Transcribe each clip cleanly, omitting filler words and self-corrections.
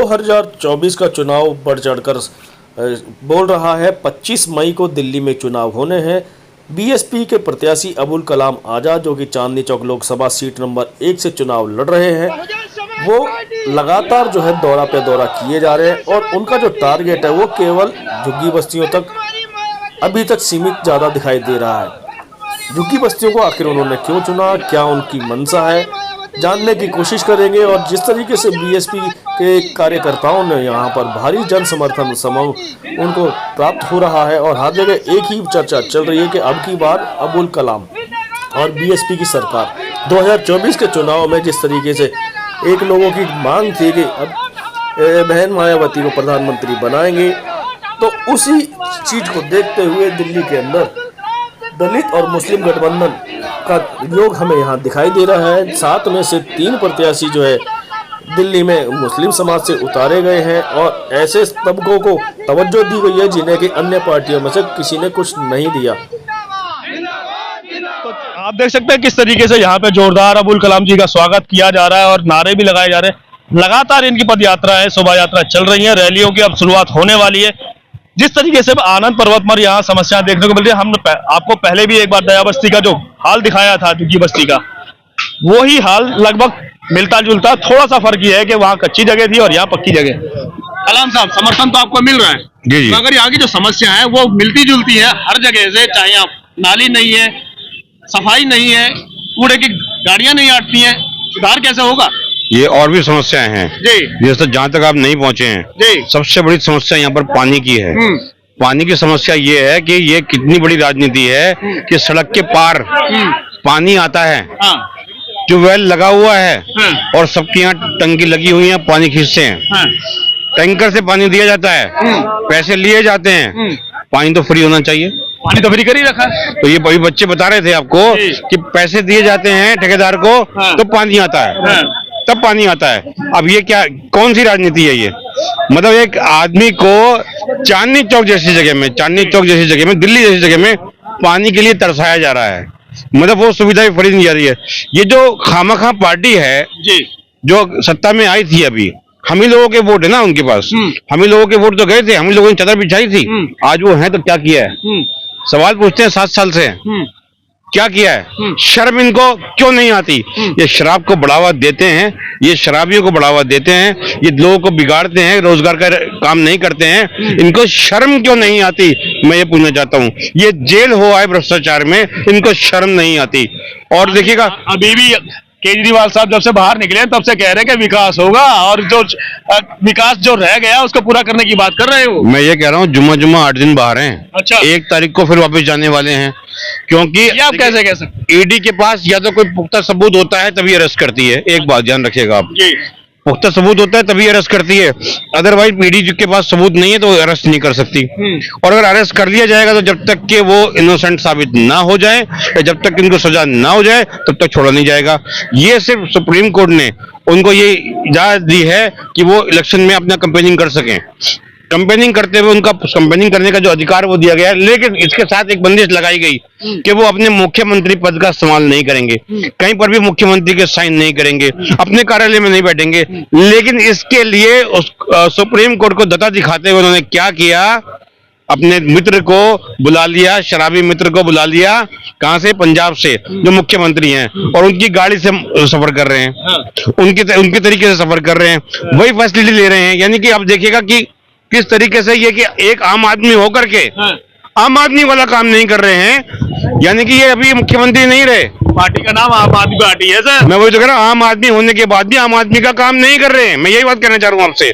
2024 का चुनाव बढ़ चढ़कर बोल रहा है। 25 मई को दिल्ली में चुनाव होने हैं। बीएसपी के प्रत्याशी अबुल कलाम आज़ाद, जो कि चांदनी चौक लोकसभा सीट नंबर 1 से चुनाव लड़ रहे हैं, वो लगातार जो है दौरा पे दौरा किए जा रहे हैं और उनका जो टारगेट है वो केवल झुग्गी बस्तियों तक अभी तक सीमित ज़्यादा दिखाई दे रहा है। झुग्गी बस्तियों को आखिर उन्होंने क्यों चुना, क्या उनकी मंशा है, जानने की कोशिश करेंगे। और जिस तरीके से बीएसपी के कार्यकर्ताओं ने यहाँ पर भारी जन समर्थन समूह उनको प्राप्त हो रहा है और हर जगह एक ही चर्चा चल रही है कि अब की बार अबुल कलाम और बीएसपी की सरकार 2024 के चुनाव में जिस तरीके से एक लोगों की मांग थी कि अब बहन मायावती को प्रधानमंत्री बनाएंगे, तो उसी चीज को देखते हुए दिल्ली के अंदर दलित और मुस्लिम गठबंधन का योग हमें यहाँ दिखाई दे रहा है। 7 में से 3 प्रत्याशी जो है दिल्ली में मुस्लिम समाज से उतारे गए हैं और ऐसे तबकों को तवज्जो दी गई है जिन्हें कि अन्य पार्टियों में से किसी ने कुछ नहीं दिया। तो आप देख सकते हैं किस तरीके से यहाँ पे जोरदार अबुल कलाम जी का स्वागत किया जा रहा है और नारे भी लगाए जा रहे हैं। लगातार इनकी पद यात्रा है, शोभा यात्रा चल रही है, रैलियों की अब शुरुआत होने वाली है। जिस तरीके से आनंद पर्वत पर यहाँ समस्याएं देखने को मिलती है, हमने आपको पहले भी एक बार दया बस्ती का जो हाल दिखाया था, झुग्गी बस्ती का, वो ही हाल लगभग मिलता जुलता, थोड़ा सा फर्क ये है कि वहाँ कच्ची जगह थी और यहाँ पक्की जगह। कलाम साहब, समर्थन तो आपको मिल रहा है जी। तो अगर यहाँ की जो समस्या है वो मिलती जुलती है हर जगह से, चाहे यहाँ नाली नहीं है, सफाई नहीं है, कूड़े की गाड़ियां नहीं आती हैं, सुधार कैसे होगा? ये और भी समस्याएं हैं जी, जैसे जहाँ तक आप नहीं पहुंचे हैं जी। सबसे बड़ी समस्या यहाँ पर पानी की है। पानी की समस्या ये है कि ये कितनी बड़ी राजनीति है कि सड़क के पार पानी आता है, ट्यूबवेल लगा हुआ है और सबके यहाँ टंकी लगी हुई है, पानी खींचते हैं, टैंकर से पानी दिया जाता है, पैसे लिए जाते हैं, पानी तो फ्री होना चाहिए। पानी तो फ्री कर ही रखा है। तो ये अभी बच्चे बता रहे थे आपको कि पैसे दिए जाते हैं ठेकेदार को तो पानी आता है, तब पानी आता है। अब ये क्या, कौन सी राजनीति है ये? मतलब एक आदमी को चांदनी चौक जैसी जगह में, दिल्ली जैसी जगह में पानी के लिए तरसाया जा रहा है, मतलब वो सुविधा भी फ्री नहीं जा रही है। ये जो खामखा पार्टी है जी, जो सत्ता में आई थी, अभी हम ही लोगों के वोट है ना उनके पास, हम ही लोगों के वोट तो गए थे, हम ही लोगों ने चादर बिछाई थी, आज वो है तो क्या किया है? सवाल पूछते हैं 7 साल से, क्या किया है? शर्म इनको क्यों नहीं आती? ये शराब को बढ़ावा देते हैं, ये शराबियों को बढ़ावा देते हैं, ये लोगों को बिगाड़ते हैं, रोजगार का काम नहीं करते हैं, इनको शर्म क्यों नहीं आती? मैं ये पूछना चाहता हूँ। ये जेल हो आए भ्रष्टाचार में, इनको शर्म नहीं आती। और देखिएगा अभी भी केजरीवाल साहब जब से बाहर निकले तब से कह रहे हैं कि विकास होगा और जो विकास जो रह गया उसको पूरा करने की बात कर रहे हो। मैं ये कह रहा हूँ, जुम्मा 8 दिन बाहर हैं। अच्छा, 1 तारीख को फिर वापस जाने वाले हैं, क्योंकि आप कैसे कह सकते? ईडी के पास या तो कोई पुख्ता सबूत होता है तभी अरेस्ट करती है। एक बात ध्यान रखिएगा आप, पुख्ता सबूत होता है तभी अरेस्ट करती है, अदरवाइज ईडी के पास सबूत नहीं है तो अरेस्ट नहीं कर सकती। और अगर अरेस्ट कर लिया जाएगा तो जब तक कि वो इनोसेंट साबित ना हो जाए या जब तक इनको सजा ना हो जाए तब तक छोड़ा नहीं जाएगा। ये सिर्फ सुप्रीम कोर्ट ने उनको ये इजाजत दी है कि वो इलेक्शन में अपना कैंपेनिंग कर सकें। कैंपेनिंग करते हुए उनका कैंपेनिंग करने का जो अधिकार वो दिया गया है, लेकिन इसके साथ एक बंदिश लगाई गई कि वो अपने मुख्यमंत्री पद का इस्तेमाल नहीं करेंगे, कहीं पर भी मुख्यमंत्री के साइन नहीं करेंगे, अपने कार्यालय में नहीं बैठेंगे। लेकिन इसके लिए सुप्रीम कोर्ट को दता दिखाते हुए उन्होंने क्या किया, अपने मित्र को बुला लिया, शराबी मित्र को बुला लिया, कहां से? पंजाब से, जो मुख्यमंत्री हैं, और उनकी गाड़ी से सफर कर रहे हैं, उनके तरीके से सफर कर रहे हैं, वही फैसिलिटी ले रहे हैं। यानी कि आप देखिएगा कि किस तरीके से ये कि एक आम आदमी होकर के आम आदमी वाला काम नहीं कर रहे हैं, यानी कि ये अभी मुख्यमंत्री नहीं रहे। पार्टी का नाम आम आदमी पार्टी है सर। मैं वही तो कह रहा हूँ, आम आदमी होने के बाद भी आम आदमी का काम नहीं कर रहे हैं। मैं यही बात कहना चाह रहा हूँ आपसे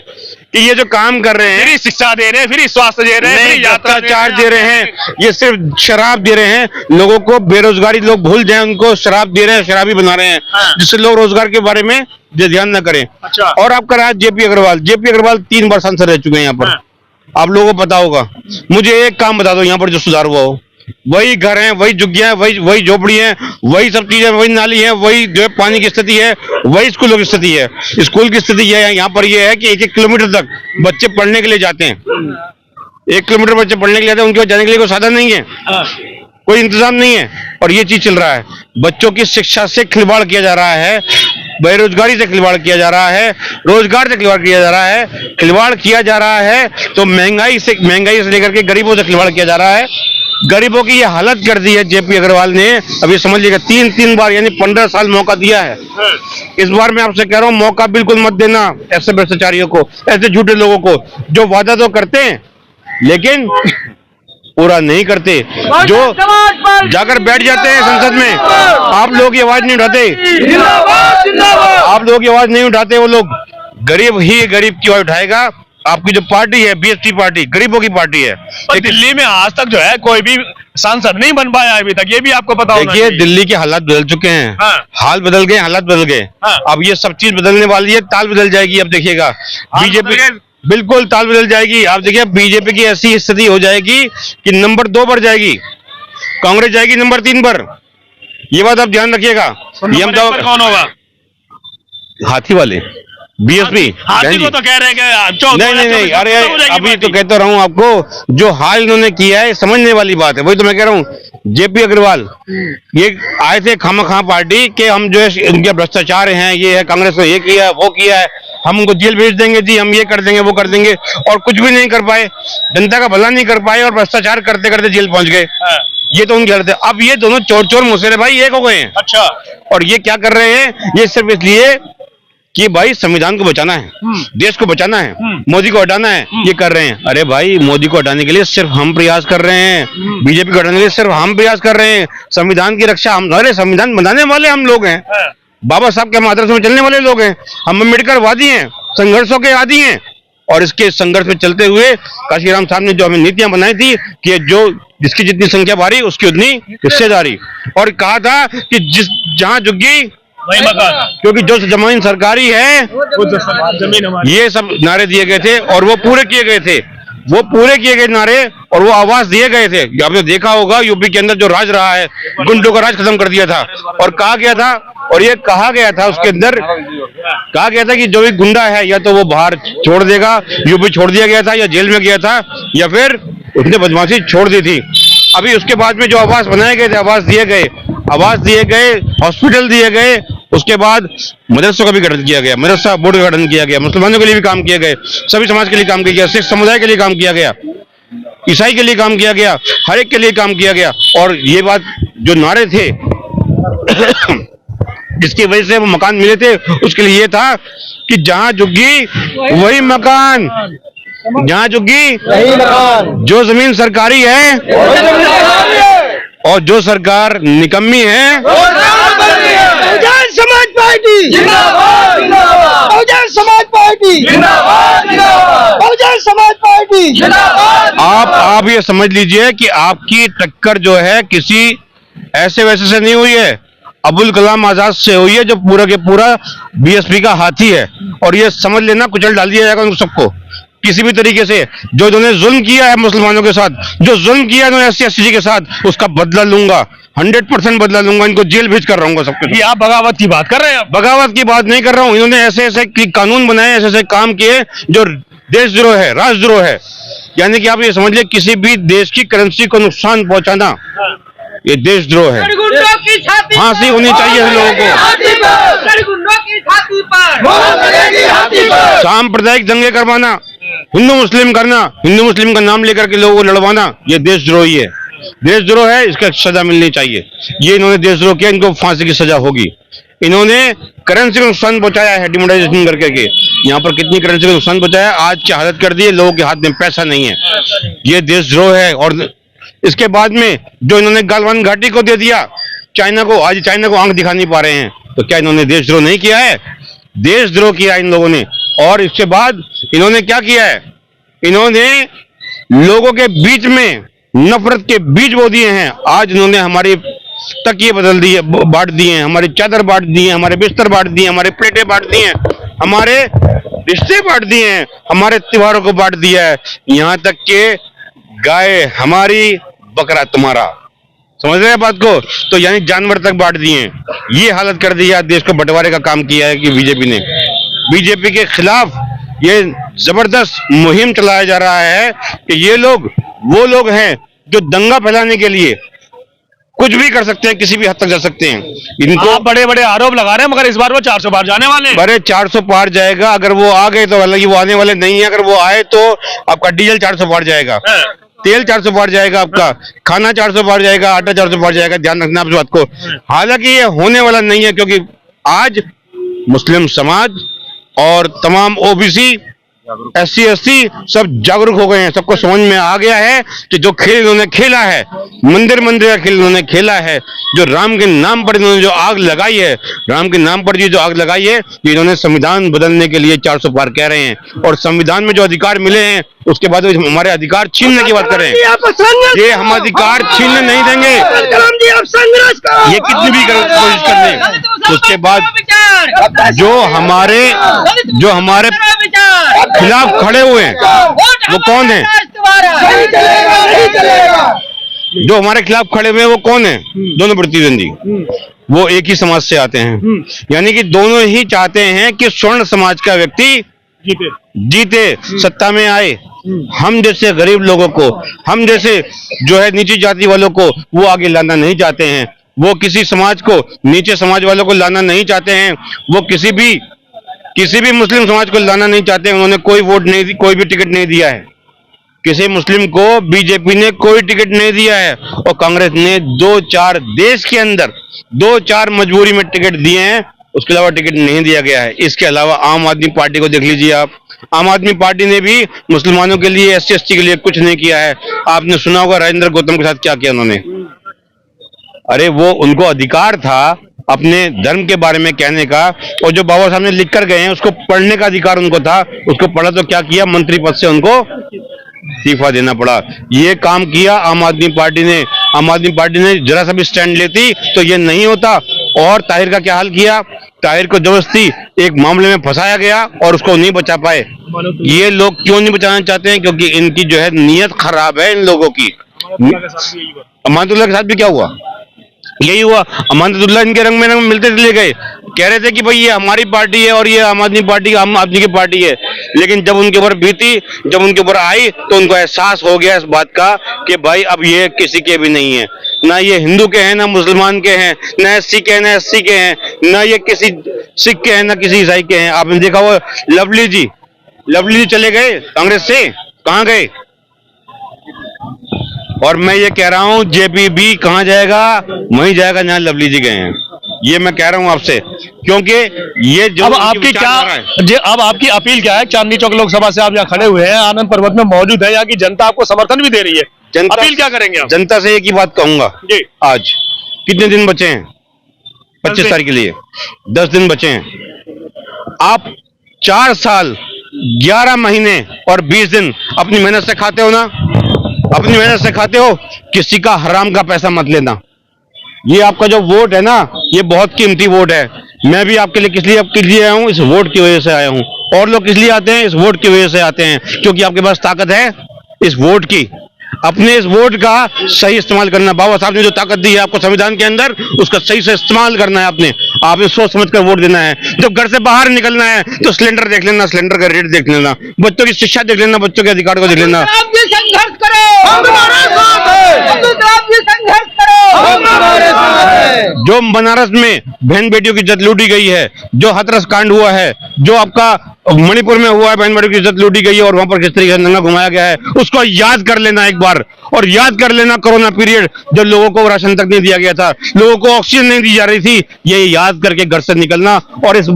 कि ये जो काम कर रहे हैं, फ्री शिक्षा दे रहे हैं, फ्री स्वास्थ्य दे रहे हैं, यात्राचार दे रहे हैं, ये सिर्फ शराब दे रहे हैं लोगों को, बेरोजगारी लोग भूल जाए उनको शराब दे रहे हैं, शराबी बना रहे हैं, जिससे लोग रोजगार के बारे में ध्यान न करें। अच्छा। और आपका रहा जेपी अग्रवाल 3 बार सांसद रह चुके हैं यहाँ पर, आप लोगों को पता होगा। मुझे एक काम बता दो यहाँ पर जो सुधार हुआ हो। वही घर हैं, वही झुग्गियां हैं, वही झोपड़ी हैं, वही सब चीजें, वही नाली है, वही जो है पानी की स्थिति है, वही स्कूलों की स्थिति है। स्कूल की स्थिति यह है यहाँ पर, यह है कि 1-1 किलोमीटर तक बच्चे पढ़ने के लिए जाते हैं, 1 किलोमीटर बच्चे पढ़ने के लिए जाते हैं, उनके जाने के लिए कोई साधन नहीं है, कोई इंतजाम नहीं है, और ये चीज चल रहा है। बच्चों की शिक्षा से खिलवाड़ किया जा रहा है। बेरोजगारी से खिलवाड़ किया जा रहा है, रोजगार से खिलवाड़ किया जा रहा है, खिलवाड़ किया जा रहा है तो महंगाई से लेकर के गरीबों से खिलवाड़ किया जा रहा है। गरीबों की ये हालत कर दी है जेपी अग्रवाल ने। अभी समझ लीजिएगा 3 बार यानी 15 साल मौका दिया है। इस बार मैं आपसे कह रहा हूं मौका बिल्कुल मत देना ऐसे भ्रष्टाचारियों को, ऐसे झूठे लोगों को जो वादा तो करते हैं लेकिन पूरा नहीं करते, जो जाकर बैठ जाते हैं संसद में। आप लोगों की आवाज नहीं उठाते, आप लोगों की आवाज नहीं उठाते। वो लोग गरीब ही गरीब की आवाज उठाएगा। आपकी जो पार्टी है बीएसपी पार्टी गरीबों की पार्टी है। पर दिल्ली में आज तक जो है कोई भी सांसद नहीं बन पाया अभी तक, ये भी आपको पता होना देखिए चाहिए। दिल्ली के हालात बदल चुके हैं। हाँ। हाल बदल गए, हालात बदल गए। हाँ। अब ये सब चीज बदलने वाली है, ताल बदल जाएगी। अब देखिएगा बीजेपी बिल्कुल ताल बदल जाएगी। आप देखिए बीजेपी की ऐसी स्थिति हो जाएगी कि नंबर 2 पर जाएगी, कांग्रेस जाएगी नंबर 3 पर। ये बात आप ध्यान रखिएगा। ये हम नंबर 1 पर कौन होगा? हाथी वाले बीएसपी हाथी को तो कह रहे हैं कि नहीं, अरे अभी तो कहता रहा हूं आपको, जो हाल इन्होंने किया है समझने वाली बात है। वही तो मैं कह रहा हूं जेपी अग्रवाल ये आए थे खामखा पार्टी के, हम जो है इनके भ्रष्टाचार हैं, ये है कांग्रेस ने ये किया वो किया है, हम उनको जेल भेज देंगे जी, हम ये कर देंगे वो कर देंगे, और कुछ भी नहीं कर पाए, जनता का भला नहीं कर पाए और भ्रष्टाचार करते करते जेल पहुंच गए। ये तो उनके हालत है। अब ये दोनों चोर मुसेरे भाई एक हो गए हैं। अच्छा। और ये क्या कर रहे हैं? ये सिर्फ इसलिए कि भाई संविधान को बचाना है, देश को बचाना है, मोदी को हटाना है, ये कर रहे हैं। अरे भाई मोदी को हटाने के लिए सिर्फ हम प्रयास कर रहे हैं, बीजेपी को हटाने के लिए सिर्फ हम प्रयास कर रहे हैं। संविधान की रक्षा हम, अरे संविधान बनाने वाले हम लोग हैं, बाबा साहब के मार्गदर्शन में चलने वाले लोग हैं, हम अम्बेडकरवादी हैं, संघर्षों के आदी हैं। और इसके संघर्ष में चलते हुए काशीराम साहब ने जो हमें नीतियां बनाई थी कि जो जिसकी जितनी संख्या भारी उसकी उतनी हिस्सेदारी, और कहा था कि जिस जहां झुग्गी वही मकान, क्योंकि जो जमीन सरकारी है जमीन हमारी, ये सब नारे दिए गए थे और वो पूरे किए गए थे, वो पूरे किए गए नारे और वो आवाज दिए गए थे। आपने देखा होगा यूपी के अंदर जो राज रहा है, गुंडों का राज खत्म कर दिया था। और कहा गया था, और ये कहा गया था उसके अंदर, कहा गया था कि जो भी गुंडा है या तो वो बाहर छोड़ देगा, यूपी छोड़ दिया गया था, या जेल में गया था, या फिर उसने बदमाशी छोड़ दी थी। अभी उसके बाद में जो आवास बनाए गए थे, आवास दिए गए, हॉस्पिटल दिए गए, उसके बाद मदरसों का भी गठन किया गया, मदरसा बोर्ड का गठन किया गया, मुसलमानों के लिए भी काम किया गया, सभी समाज के लिए काम किया गया, सिख समुदाय के लिए काम किया गया, ईसाई के लिए काम किया गया, हर एक के लिए काम किया गया। और ये बात जो नारे थे जिसकी वजह से वो मकान मिले थे, उसके लिए ये था कि जहां झुग्गी वही मकान, जहां झुग्गी वही मकान, जो जमीन सरकारी है और जो सरकार निकम्मी है। बहुजन समाज पार्टी जिंदाबाद, बहुजन समाज पार्टी जिंदाबाद, बहुजन समाज पार्टी जिंदाबाद। आप ये समझ लीजिए कि आपकी टक्कर जो है किसी ऐसे वैसे से नहीं हुई है, अबुल कलाम आजाद से हुई है, जो पूरा के पूरा बीएसपी का हाथी है। और ये समझ लेना कुचल डाल दिया जाएगा उन सबको किसी भी तरीके से। जो इन्होंने जुल्म किया है मुसलमानों के साथ, जो जुल्म किया है SC/ST के साथ, उसका बदला लूंगा, 100% बदला लूंगा। इनको जेल भेज कर रहूंगा सबको। ये आप बगावत की बात कर रहे हैं? बगावत की बात नहीं कर रहा हूं। इन्होंने ऐसे ऐसे कानून बनाए, ऐसे ऐसे काम किए जो देशद्रोह है, राष्ट्रद्रोह है। यानी कि आप ये समझ लिये किसी भी देश की करेंसी को नुकसान पहुंचाना ये देशद्रोह है। फांसी होनी चाहिए इन लोगों को। सांप्रदायिक दंगे करवाना, हिंदू मुस्लिम करना, हिंदू मुस्लिम का नाम लेकर के लोगों को लड़वाना, ये देशद्रोही है, देशद्रोह है। इसका सजा मिलनी चाहिए। ये इन्होंने देशद्रोह किया, इनको फांसी की सजा होगी। इन्होंने करेंसी को नुकसान पहुंचाया है डिमोनेटाइजेशन करके। यहाँ पर कितनी करेंसी को नुकसान पहुंचाया, आज की हालत कर दी है, लोगों के हाथ में पैसा नहीं है, ये देशद्रोह है। और इसके बाद में जो इन्होंने गालवान घाटी को दे दिया चाइना को, आज चाइना को आंख दिखा नहीं पा रहे हैं, तो क्या इन्होंने देशद्रोह नहीं किया है? देशद्रोह किया इन लोगों ने। और इसके बाद इन्होंने क्या किया है, इन्होंने लोगों के बीच में नफरत के बीज बो दिए हैं। आज इन्होंने हमारी तकिए बदल दिए, बांट दिए हैं, हमारी चादर बांट दिए, हमारे बिस्तर बांट दिए, हमारे प्लेटें बांट दिए, हमारे रिश्ते बांट दिए हैं, हमारे त्योहारों को बांट दिया है। यहाँ तक के गाय हमारी, बकरा तुम्हारा, समझ रहे हैं बात को? तो यानी जानवर तक बांट दिए हैं। ये हालत कर दी है, देश को बंटवारे का काम किया है कि बीजेपी ने। बीजेपी के खिलाफ ये जबरदस्त मुहिम चलाया जा रहा है कि ये लोग वो लोग हैं जो दंगा फैलाने के लिए कुछ भी कर सकते हैं, किसी भी हद तक जा सकते हैं। इनको आप बड़े बड़े आरोप लगा रहे हैं, मगर इस बार वो 400 पार जाने वाले हैं। बड़े 400 पार जाएगा। अगर वो आ गए तो हालांकि वो आने वाले नहीं है, अगर वो आए तो आपका डीजल 400 पार जाएगा, तेल 400 पार जाएगा, आपका खाना 400 पार जाएगा, आटा 400 पार जाएगा। ध्यान रखना आप इस बात को। हालांकि ये होने वाला नहीं है, क्योंकि आज मुस्लिम समाज और तमाम ओबीसी SC ST सब जागरूक हो गए हैं। सबको समझ में आ गया है कि जो खेल इन्होंने खेला है, मंदिर मंदिर का खेल इन्होंने खेला है, जो राम के नाम पर इन्होंने जो आग लगाई है, राम के नाम पर जो आग लगाई है, ये इन्होंने संविधान बदलने के लिए 400 पार कह रहे हैं। और संविधान में जो अधिकार मिले हैं उसके बाद हमारे अधिकार छीनने की बात करें, ये हम अधिकार छीनने नहीं देंगे। ये कितनी भी कोशिश कर लें। उसके बाद जो हमारे खिलाफ खड़े हुए हैं वो कौन है? जो हमारे खिलाफ खड़े हुए हैं वो कौन है? दोनों प्रतिद्वंदी, वो एक ही समाज से आते हैं। यानी कि दोनों ही चाहते हैं कि स्वर्ण समाज का व्यक्ति जीते, सत्ता में आए। हम जैसे गरीब लोगों को, हम जैसे जो है नीची जाति वालों को वो आगे लाना नहीं चाहते हैं। वो किसी समाज को, नीचे समाज वालों को लाना नहीं चाहते हैं। वो किसी भी मुस्लिम समाज को लाना नहीं चाहते। उन्होंने कोई वोट नहीं दी, कोई भी टिकट नहीं दिया है। किसी मुस्लिम को बीजेपी ने कोई टिकट नहीं दिया है, और कांग्रेस ने 2-4 देश के अंदर 2-4 मजबूरी में टिकट दिए हैं, उसके अलावा टिकट नहीं दिया गया है। इसके अलावा आम आदमी पार्टी को देख लीजिए आप। आम आदमी पार्टी ने भी मुसलमानों के लिए, SC ST के लिए कुछ नहीं किया है। आपने सुना होगा राजेंद्र गौतम के साथ क्या किया उन्होंने। अरे वो उनको अधिकार था अपने धर्म के बारे में कहने का, और जो बाबा साहब ने लिख कर गए हैं उसको पढ़ने का अधिकार उनको था। उसको पढ़ा तो क्या किया, मंत्री पद से उनको इस्तीफा देना पड़ा। ये काम किया आम आदमी पार्टी ने। आम आदमी पार्टी ने जरा सा भी स्टैंड लेती तो ये नहीं होता। और ताहिर का क्या हाल किया, ताहिर को जबरदस्ती एक मामले में फंसाया गया और उसको नहीं बचा पाए। ये लोग क्यों नहीं बचाना चाहते हैं? क्योंकि इनकी जो है नीयत खराब है इन लोगों की। अमानतुल्लाह के साथ भी क्या हुआ, यही हुआ। अमानतुल्लाह इनके रंग में मिलते चले गए, कह रहे थे कि भाई ये हमारी पार्टी है और ये आम आदमी पार्टी, आम आदमी की पार्टी है। लेकिन जब उनके ऊपर बीती, जब उनके ऊपर आई, तो उनको एहसास हो गया इस बात का कि भाई अब ये किसी के भी नहीं है। ना ये हिंदू के हैं, ना मुसलमान के हैं, ना SC के हैं, ना SC के हैं, ना ये किसी सिख के हैं, ना किसी ईसाई के हैं। आपने देखा वो लवली जी चले गए कांग्रेस से, कहाँ गए? और मैं ये कह रहा हूं JPB कहां जाएगा? वहीं जाएगा जहां लवली जी गए हैं। ये मैं कह रहा हूं आपसे, क्योंकि ये जो अब आपकी अब आपकी अपील क्या है? चांदनी चौक लोकसभा से आप यहाँ खड़े हुए हैं, आनंद पर्वत में मौजूद है, यहाँ की जनता आपको समर्थन भी दे रही है। अपील क्या करेंगे आप? जनता से एक ही बात कहूंगा, आज कितने दिन बचे हैं? 25 तारीख के लिए 10 दिन बचे हैं। आप 4 साल 11 महीने और 20 दिन अपनी मेहनत से खाते हो ना, अपनी मेहनत से खाते हो। किसी का हराम का पैसा मत लेना। ये आपका जो वोट है ना, ये बहुत कीमती वोट है। मैं भी आपके लिए किस लिए आया हूं? इस वोट की वजह से आया हूं। और लोग किस लिए आते हैं? इस वोट की वजह से आते हैं, क्योंकि आपके पास ताकत है इस वोट की। अपने इस वोट का सही इस्तेमाल करना। बाबा साहब ने जो ताकत दी है आपको संविधान के अंदर, उसका सही से इस्तेमाल करना है। आपने सोच समझ कर वोट देना है। जब घर से बाहर निकलना है तो सिलेंडर देख लेना, सिलेंडर का रेट देख लेना, बच्चों की शिक्षा देख लेना, बच्चों के अधिकार को देख लेना। संघर्ष करो, हम तुम्हारे साथ हैं। संघर्ष करो, हम तुम्हारे साथ हैं। जो बनारस में बहन बेटियों की इज्जत लूटी गई है, जो हाथरस कांड हुआ है, जो आपका मणिपुर में हुआ है, बहन बेटियों की इज्जत लूटी गई है और वहां पर किस तरीके से नंगा घुमाया गया है, उसको याद कर लेना एक बार। और याद कर लेना कोरोना पीरियड, जब लोगों को राशन तक नहीं दिया गया था, लोगों को ऑक्सीजन नहीं दी जा रही थी। ये याद करके घर से निकलना। और इस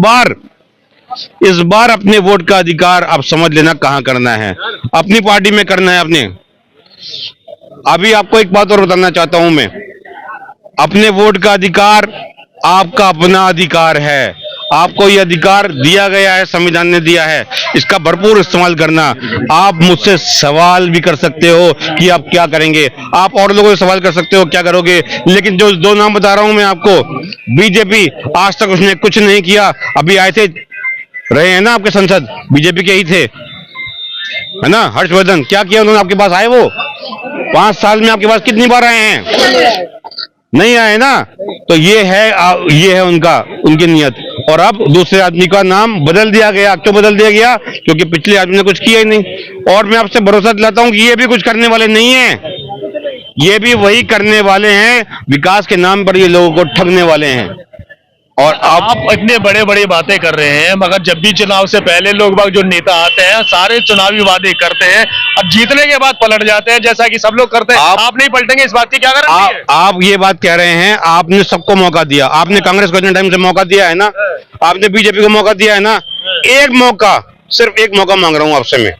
बार अपने वोट का अधिकार आप समझ लेना कहां करना है। अपनी पार्टी में करना है अपने। अभी आपको एक बात और बताना चाहता हूं मैं, अपने वोट का अधिकार आपका अपना अधिकार है। आपको यह अधिकार दिया गया है, संविधान ने दिया है, इसका भरपूर इस्तेमाल करना। आप मुझसे सवाल भी कर सकते हो कि आप क्या करेंगे, आप और लोगों से सवाल कर सकते हो क्या करोगे, लेकिन जो 2 नाम बता रहा हूं मैं आपको, बीजेपी आज तक उसने कुछ नहीं किया। अभी आए थे, रहे हैं ना आपके सांसद, बीजेपी के ही थे, है ना, हर्षवर्धन। क्या किया उन्होंने? आपके पास आए वो 5 साल में आपके पास कितनी बार आए हैं? नहीं आए ना। तो ये है उनकी नियत। और अब दूसरे आदमी का नाम बदल दिया गया। क्यों बदल दिया गया? क्योंकि पिछले आदमी ने कुछ किया ही नहीं। और मैं आपसे भरोसा दिलाता हूं कि ये भी कुछ करने वाले नहीं है। ये भी वही करने वाले हैं, विकास के नाम पर ये लोगों को ठगने वाले हैं। और आप इतने बड़े बड़ी बातें कर रहे हैं, मगर जब भी चुनाव से पहले लोग बाग जो नेता आते हैं सारे चुनावी वादे करते हैं और जीतने के बाद पलट जाते हैं, जैसा कि सब लोग करते हैं। आप नहीं पलटेंगे, इस बात की क्या गारंटी है? आप ये बात कह रहे हैं, आपने सबको मौका दिया, आपने कांग्रेस को इतने टाइम से मौका दिया है ना, आपने बीजेपी को मौका दिया है ना, एक मौका, सिर्फ एक मौका मांग रहा हूं आपसे मैं,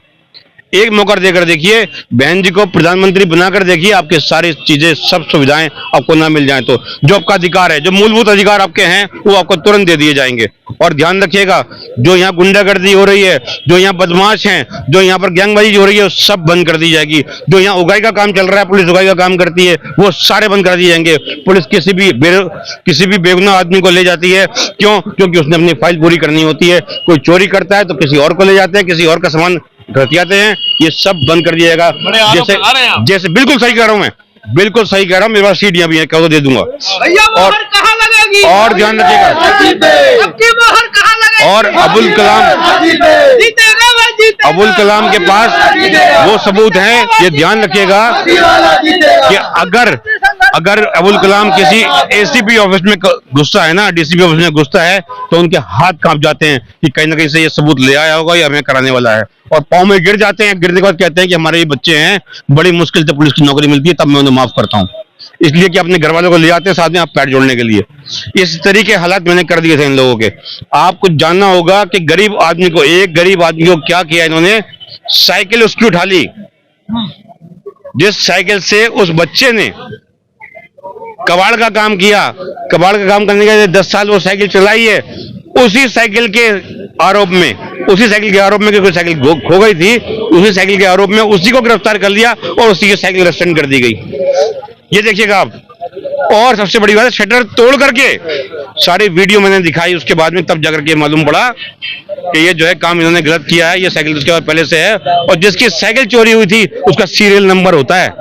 एक मौका देकर देखिए, बहन जी को प्रधानमंत्री बनाकर देखिए, आपके सारी चीजें सब सुविधाएं आपको ना मिल जाएं तो जो आपका अधिकार है, जो मूलभूत अधिकार आपके हैं वो आपको तुरंत दे दिए जाएंगे। और ध्यान रखिएगा, जो यहाँ गुंडागर्दी हो रही है, जो यहाँ बदमाश हैं, जो यहाँ पर गैंगबाजी हो रही है, वो सब बंद कर दी जाएगी। जो यहाँ उगाई का काम चल रहा है, पुलिस उगाई का काम करती है, वो सारे बंद कर दिए जाएंगे। पुलिस किसी भी बेगुनाह आदमी को ले जाती है, क्यों? क्योंकि उसने अपनी फाइल पूरी करनी होती है। कोई चोरी करता है तो किसी और को ले जाते हैं, किसी और का सामान घटियाते हैं, ये सब बंद कर दिया जाएगा। जैसे बिल्कुल सही कह रहा हूं मैं, बिल्कुल सही कह रहा हूं, मेरे पास सीढ़ियां भी हैं, कह तो दे दूंगा। और ध्यान रखिएगा, और अबुल कलाम के पास वो सबूत हैं, ये ध्यान रखिएगा कि अगर अबुल कलाम किसी एसीपी ऑफिस में घुसता है ना, डीसीपी ऑफिस में घुसता है, तो उनके हाथ कांप जाते हैं कि कहीं ना कहीं से ये सबूत ले आया होगा या हमें कराने वाला है, और पाँव में गिर जाते हैं। गिरने के बाद कहते हैं कि हमारे ये बच्चे हैं, बड़ी मुश्किल से पुलिस की नौकरी मिलती है, तब मैं उन्हें माफ करता हूँ, इसलिए कि अपने घर वालों को ले जाते हैं साथ में, आप पैर जोड़ने के लिए। इस तरीके हालात मैंने कर दिए थे इन लोगों के। आपको जानना होगा कि गरीब आदमी को, एक गरीब आदमी को क्या किया इन्होंने, साइकिल उसकी उठा ली, जिस साइकिल से उस बच्चे ने कबाड़ का काम किया, कबाड़ का काम करने के 10 साल वो साइकिल चलाई है, उसी साइकिल के आरोप में कि कोई साइकिल खो गई थी, उसी साइकिल के आरोप में उसी को गिरफ्तार कर लिया और उसी की साइकिल रेस्टोरेंट कर दी गई। ये देखिएगा आप। और सबसे बड़ी बात है, शटर तोड़ करके सारी वीडियो मैंने दिखाई, उसके बाद में तब जाकर के मालूम पड़ा कि ये जो है काम इन्होंने गलत किया है, ये साइकिल उसके बाद पहले से है, और जिसकी साइकिल चोरी हुई थी उसका सीरियल नंबर होता है,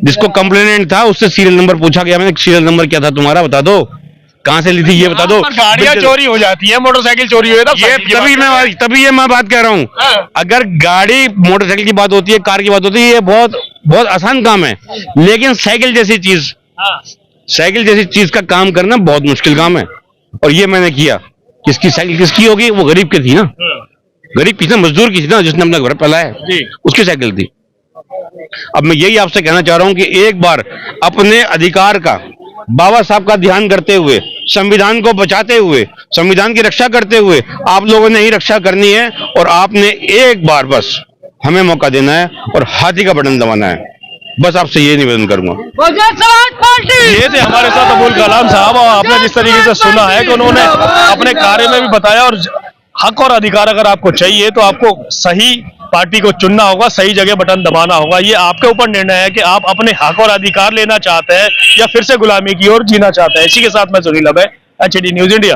जिसको कंप्लेनेंट था उससे सीरियल नंबर पूछा गया, मैंने सीरियल नंबर क्या था तुम्हारा, बता दो, कहां से ली थी ये बता दो। गाड़ियां चोरी हो जाती है, मोटरसाइकिल चोरी हुई, तभी मैं बात कह रहा हूं। अगर गाड़ी मोटरसाइकिल की बात होती है, कार की बात होती है, ये बहुत आसान काम है, लेकिन साइकिल जैसी चीज का काम करना बहुत मुश्किल काम है। और ये मैंने किया। किसकी साइकिल किसकी होगी? वो गरीब की थी ना, गरीब की थी ना, मजदूर की थी ना, जिसने अपना घर पाला है, उसकी साइकिल थी। अब मैं यही आपसे कहना चाह रहा हूं कि एक बार अपने अधिकार का, बाबा साहब का ध्यान करते हुए, संविधान को बचाते हुए, संविधान की रक्षा करते हुए आप लोगों ने ही रक्षा करनी है, और आपने एक बार बस हमें मौका देना है और हाथी का बटन दबाना है। बस आपसे ये निवेदन करूंगा। ये थे हमारे साथ अबुल कलाम साहब, और आपने जिस तरीके से सुना है कि उन्होंने अपने कार्य में भी बताया, और हक और अधिकार अगर आपको चाहिए तो आपको सही पार्टी को चुनना होगा, सही जगह बटन दबाना होगा। ये आपके ऊपर निर्णय है कि आप अपने हक और अधिकार लेना चाहते हैं या फिर से गुलामी की ओर जीना चाहते हैं। इसी के साथ मैं सुनील अभय, HD न्यूज़ इंडिया।